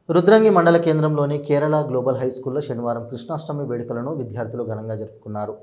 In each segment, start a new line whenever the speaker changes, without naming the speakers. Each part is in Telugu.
రుద్రంగి మండల కేంద్రంలోని కేరళ గ్లోబల్ హై స్కూల్లో శనివారం కృష్ణాష్టమి వేడుకలను విద్యార్థులు ఘనంగా జరుపుకున్నారు.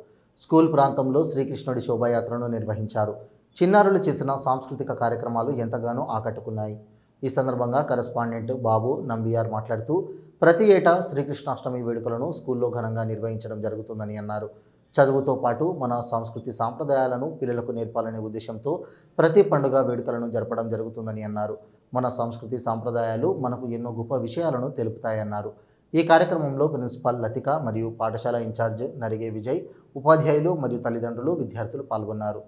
స్కూల్ ప్రాంతంలో శ్రీకృష్ణుడి శోభాయాత్రను నిర్వహించారు. చిన్నారులు చేసిన సాంస్కృతిక కార్యక్రమాలు ఎంతగానో ఆకట్టుకున్నాయి. ఈ సందర్భంగా కరెస్పాండెంట్ బాబు నంబియార్ మాట్లాడుతూ ప్రతి ఏటా శ్రీకృష్ణాష్టమి వేడుకలను స్కూల్లో ఘనంగా నిర్వహించడం జరుగుతుందని అన్నారు. చదువుతో పాటు మన సంస్కృతి సాంప్రదాయాలను పిల్లలకు నేర్పాలనే ఉద్దేశంతో ప్రతి పండుగ వేడుకలను జరపడం జరుగుతుందని అన్నారు. మన సంస్కృతి సాంప్రదాయాలు మనకు ఎన్నో గొప్ప విషయాలను తెలుపుతాయన్నారు. ఈ కార్యక్రమంలో ప్రిన్సిపాల్ లతిక మరియు పాఠశాల ఇన్ఛార్జ్ నరిగే విజయ్, ఉపాధ్యాయులు మరియు తల్లిదండ్రులు, విద్యార్థులు పాల్గొన్నారు.